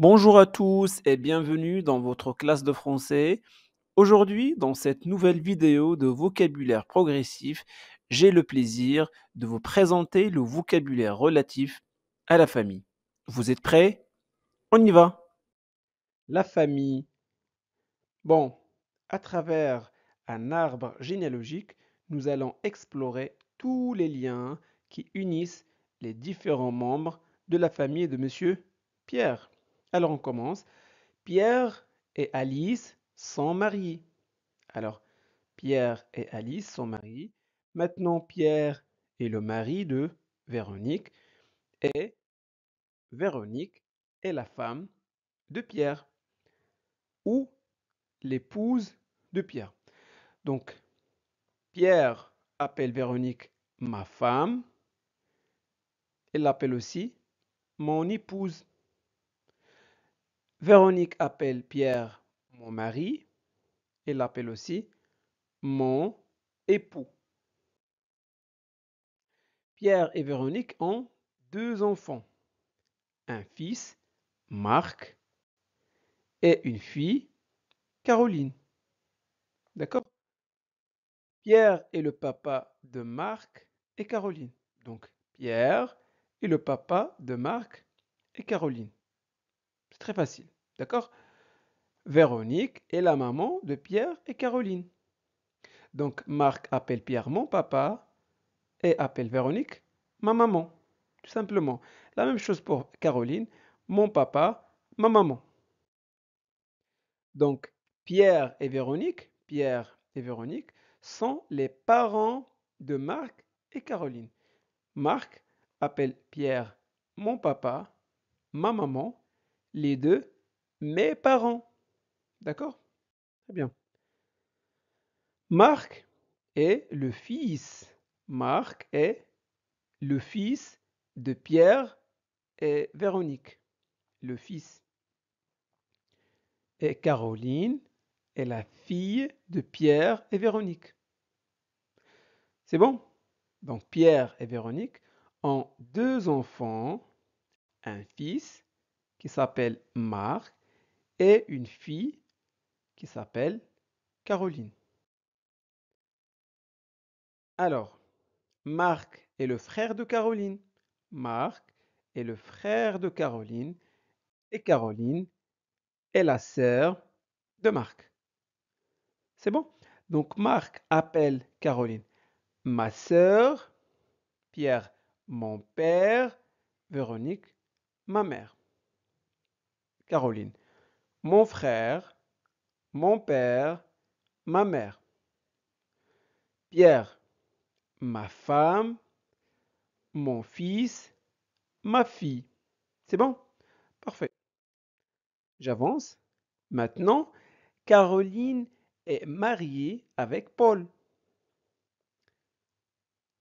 Bonjour à tous et bienvenue dans votre classe de français. Aujourd'hui, dans cette nouvelle vidéo de vocabulaire progressif, j'ai le plaisir de vous présenter le vocabulaire relatif à la famille. Vous êtes prêts? On y va. La famille. Bon, à travers un arbre généalogique, nous allons explorer tous les liens qui unissent les différents membres de la famille de Monsieur Pierre. Alors on commence. Pierre et Alice sont mariés. Alors, Pierre et Alice sont mariés. Maintenant, Pierre est le mari de Véronique et Véronique est la femme de Pierre ou l'épouse de Pierre. Donc, Pierre appelle Véronique ma femme. Il l'appelle aussi mon épouse. Véronique appelle Pierre mon mari. Il l'appelle aussi mon époux. Pierre et Véronique ont deux enfants, un fils, Marc, et une fille, Caroline. D'accord? Pierre est le papa de Marc et Caroline. Donc, Pierre est le papa de Marc et Caroline. C'est très facile. D'accord? Véronique est la maman de Pierre et Caroline. Donc, Marc appelle Pierre mon papa et appelle Véronique ma maman. Tout simplement. La même chose pour Caroline, mon papa, ma maman. Donc, Pierre et Véronique sont les parents de Marc et Caroline. Marc appelle Pierre mon papa, ma maman, les deux mes parents. D'accord? Très bien. Marc est le fils. Marc est le fils de Pierre et Véronique. Le fils. Et Caroline est la fille de Pierre et Véronique. C'est bon? Donc Pierre et Véronique ont deux enfants, un fils qui s'appelle Marc et une fille qui s'appelle Caroline. Alors, Marc est le frère de Caroline. Marc est le frère de Caroline et Caroline est la sœur de Marc. C'est bon? Donc Marc appelle Caroline ma sœur, Pierre mon père, Véronique ma mère. Caroline mon frère, mon père, ma mère. Pierre ma femme, mon fils, ma fille. C'est bon? Parfait. J'avance. Maintenant, Caroline est mariée avec Paul.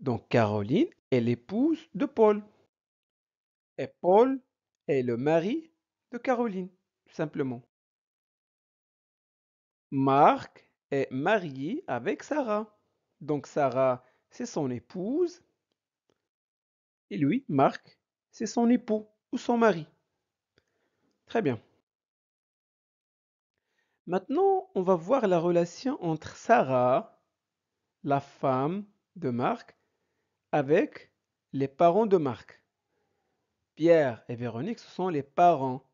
Donc Caroline est l'épouse de Paul. Et Paul est le mari de Caroline, tout simplement. Marc est marié avec Sarah. Donc Sarah, c'est son épouse. Et lui, Marc, c'est son époux ou son mari. Très bien. Maintenant, on va voir la relation entre Sarah, la femme de Marc, avec les parents de Marc. Pierre et Véronique, ce sont les parents,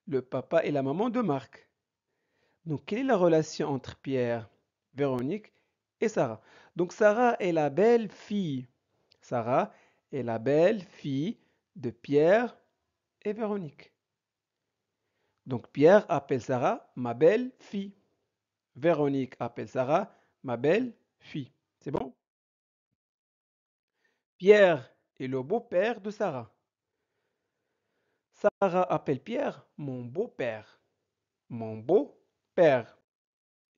le papa et la maman de Marc. Donc, quelle est la relation entre Pierre, Véronique et Sarah? Donc, Sarah est la belle-fille. Sarah est la belle-fille de Pierre et Véronique. Donc, Pierre appelle Sarah ma belle-fille. Véronique appelle Sarah ma belle-fille. C'est bon? Pierre est le beau-père de Sarah. Sarah appelle Pierre mon beau-père. Mon beau-père.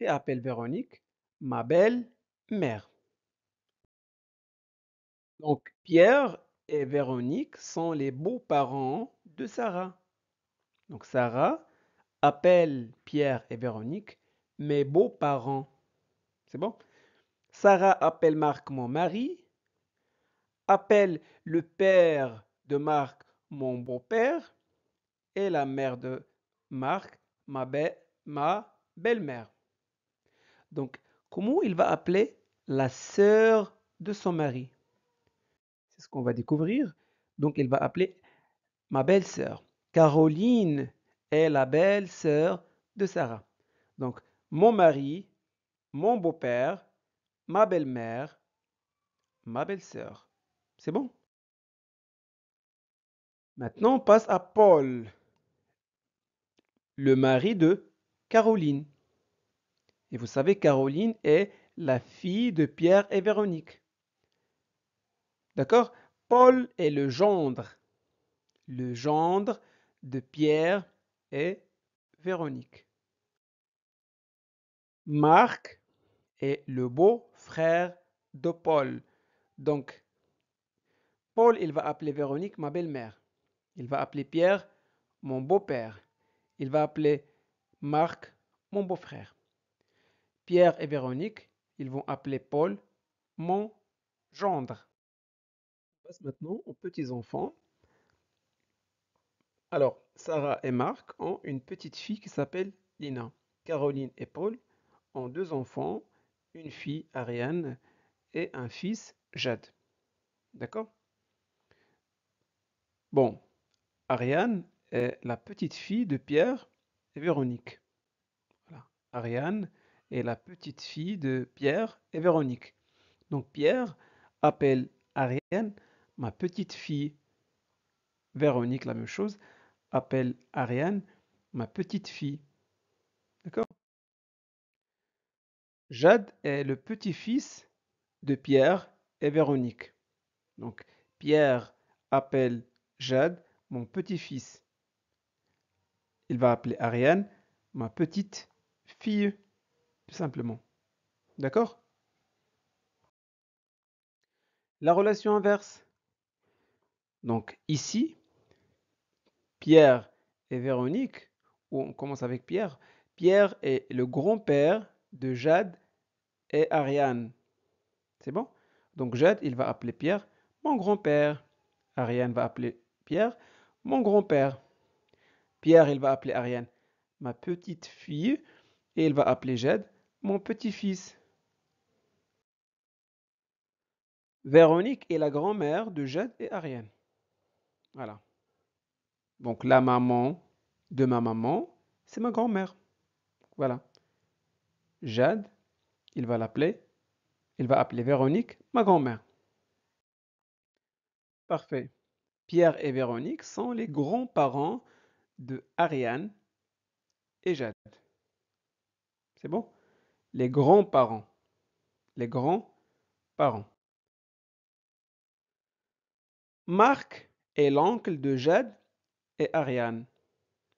Et appelle Véronique ma belle-mère. Donc, Pierre et Véronique sont les beaux-parents de Sarah. Donc, Sarah appelle Pierre et Véronique mes beaux-parents. C'est bon? Sarah appelle Marc mon mari, appelle le père de Marc mon beau-père est la mère de Marc, ma belle-mère. Donc, comment il va appeler la sœur de son mari? C'est ce qu'on va découvrir. Donc, il va appeler ma belle-sœur. Caroline est la belle-sœur de Sarah. Donc, mon mari, mon beau-père, ma belle-mère, ma belle-sœur. C'est bon? Maintenant, on passe à Paul, le mari de Caroline. Et vous savez, Caroline est la fille de Pierre et Véronique. D'accord? Paul est le gendre de Pierre et Véronique. Marc est le beau-frère de Paul. Donc, Paul, il va appeler Véronique ma belle-mère. Il va appeler Pierre mon beau-père. Il va appeler Marc mon beau-frère. Pierre et Véronique, ils vont appeler Paul mon gendre. On passe maintenant aux petits-enfants. Alors, Sarah et Marc ont une petite fille qui s'appelle Lina. Caroline et Paul ont deux enfants, une fille, Ariane, et un fils, Jade. D'accord? Bon, Ariane est la petite fille de Pierre et Véronique. Voilà. Ariane est la petite fille de Pierre et Véronique. Donc Pierre appelle Ariane ma petite fille. Véronique, la même chose, appelle Ariane ma petite fille. D'accord? Jade est le petit-fils de Pierre et Véronique. Donc Pierre appelle Jade mon petit-fils. Il va appeler Ariane ma petite fille, tout simplement. D'accord? La relation inverse. Donc ici, Pierre et Véronique, ou on commence avec Pierre. Pierre est le grand-père de Jade et Ariane. C'est bon? Donc Jade, il va appeler Pierre mon grand-père. Ariane va appeler Pierre mon grand-père. Pierre, il va appeler Ariane ma petite fille et il va appeler Jade mon petit-fils. Véronique est la grand-mère de Jade et Ariane. Voilà. Donc la maman de ma maman, c'est ma grand-mère. Voilà. Jade, il va appeler Véronique ma grand-mère. Parfait. Pierre et Véronique sont les grands-parents de Ariane et Jade. C'est bon? Les grands-parents. Les grands-parents. Marc est l'oncle de Jade et Ariane.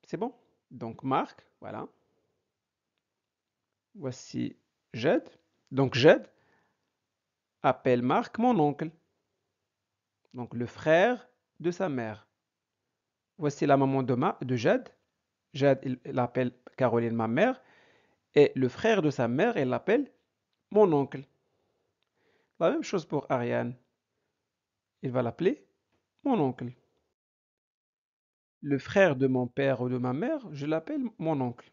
C'est bon? Donc Marc, voilà. Voici Jade. Donc Jade appelle Marc mon oncle. Donc le frère de sa mère. Voici la maman de Jade. Jade, il appelle Caroline ma mère. Et le frère de sa mère, elle l'appelle mon oncle. La même chose pour Ariane. Il va l'appeler mon oncle. Le frère de mon père ou de ma mère, je l'appelle mon oncle.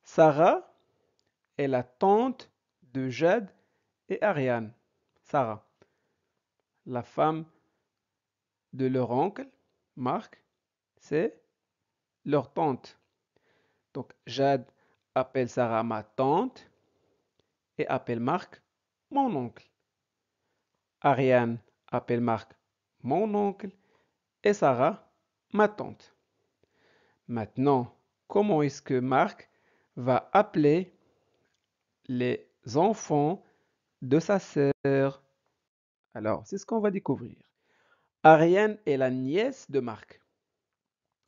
Sarah est la tante de Jade et Ariane. Sarah, la femme de leur oncle, Marc, c'est leur tante. Donc Jade appelle Sarah ma tante et appelle Marc mon oncle. Ariane appelle Marc mon oncle et Sarah ma tante. Maintenant, comment est-ce que Marc va appeler les enfants de sa sœur? Alors, c'est ce qu'on va découvrir. Ariane est la nièce de Marc.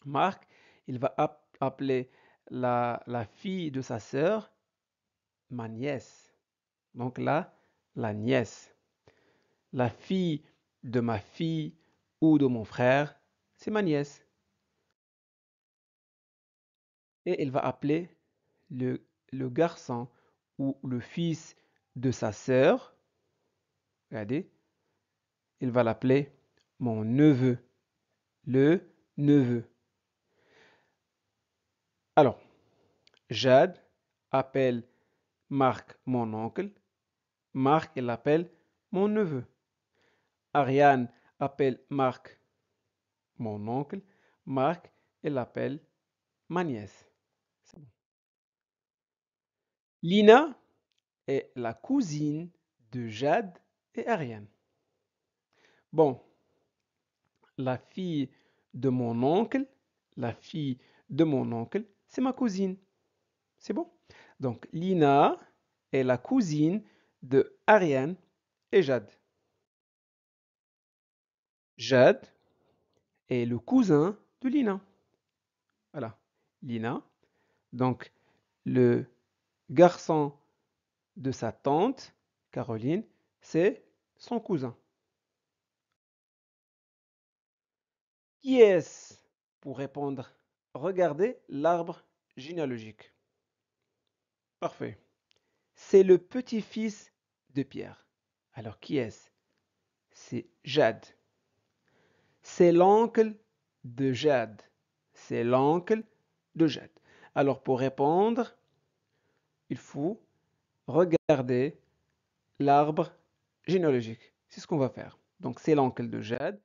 Marc, il va appeler la fille de sa sœur ma nièce. Donc là, la nièce. La fille de ma fille ou de mon frère, c'est ma nièce. Et il va appeler le, le garçon ou le fils de sa sœur. Regardez, il va l'appeler mon neveu. Le neveu. Alors, Jade appelle Marc mon oncle. Marc, il appelle mon neveu. Ariane appelle Marc mon oncle. Marc, il appelle ma nièce. C'est bon. Lina est la cousine de Jade et Ariane. Bon, la fille de mon oncle, la fille de mon oncle, c'est ma cousine. C'est bon? Donc, Lina est la cousine de Ariane et Jade. Jade est le cousin de Lina. Voilà. Lina. Donc, le garçon de sa tante, Caroline, c'est son cousin. Qui est-ce? Pour répondre, regardez l'arbre généalogique. Parfait. C'est le petit-fils de Pierre. Alors, qui est-ce? C'est Jade. C'est l'oncle de Jade. C'est l'oncle de Jade. Alors, pour répondre, il faut regarder l'arbre généalogique. C'est ce qu'on va faire. Donc, c'est l'oncle de Jade.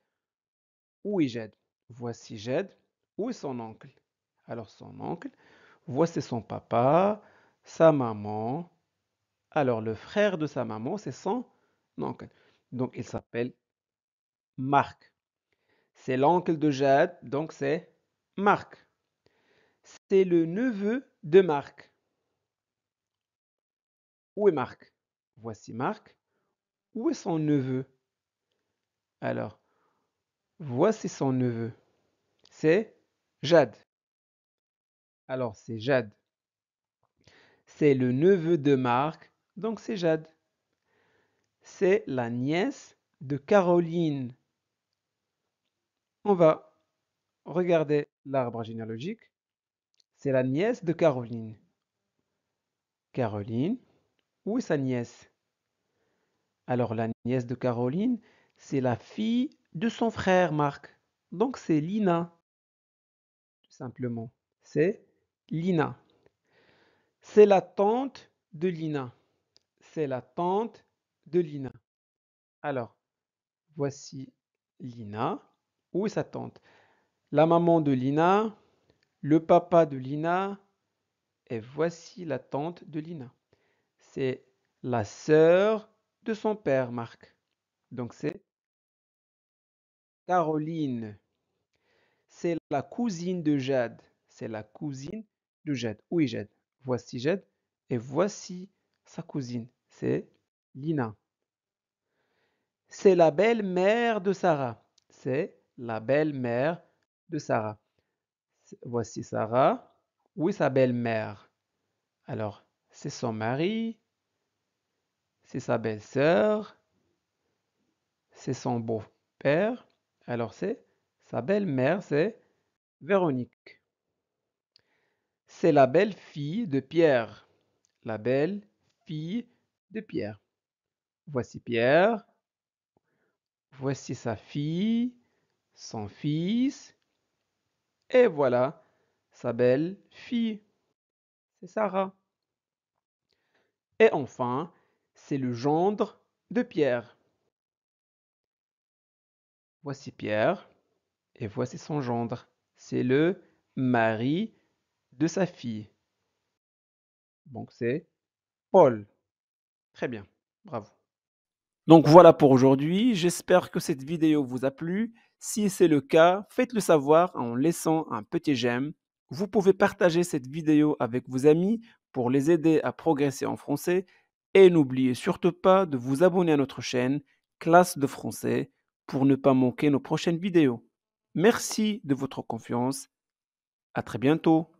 Où est Jade? Voici Jade. Où est son oncle? Alors, son oncle, voici son papa, sa maman. Alors, le frère de sa maman, c'est son oncle. Donc, il s'appelle Marc. C'est l'oncle de Jade, donc c'est Marc. C'est le neveu de Marc. Où est Marc? Voici Marc. Où est son neveu? Alors, voici son neveu. C'est Jade. Alors, c'est Jade. C'est le neveu de Marc, donc c'est Jade. C'est la nièce de Caroline. On va regarder l'arbre généalogique. C'est la nièce de Caroline. Caroline, où est sa nièce? Alors, la nièce de Caroline, c'est la fille de son frère Marc. Donc, c'est Lina, tout simplement. C'est Lina. C'est la tante de Lina. C'est la tante de Lina. Alors, voici Lina. Où est sa tante? La maman de Lina, le papa de Lina, et voici la tante de Lina. C'est la sœur de son père, Marc. Donc c'est Caroline. C'est la cousine de Jade. C'est la cousine de Jade. Où est Jade? Voici Jade. Et voici sa cousine. C'est Lina. C'est la belle-mère de Sarah. C'est la belle-mère de Sarah. Voici Sarah. Où est sa belle-mère? Alors, c'est son mari, c'est sa belle-sœur, c'est son beau-père. Alors, c'est sa belle-mère, c'est Véronique. C'est la belle-fille de Pierre. La belle-fille de Pierre. Voici Pierre. Voici sa fille, son fils. Et voilà sa belle-fille. C'est Sarah. Et enfin, c'est le gendre de Pierre. Voici Pierre. Et voici son gendre. C'est le mari de sa fille. Donc c'est Paul. Très bien. Bravo. Donc voilà pour aujourd'hui. J'espère que cette vidéo vous a plu. Si c'est le cas, faites-le savoir en laissant un petit j'aime. Vous pouvez partager cette vidéo avec vos amis pour les aider à progresser en français. Et n'oubliez surtout pas de vous abonner à notre chaîne Classe de français pour ne pas manquer nos prochaines vidéos. Merci de votre confiance. À très bientôt.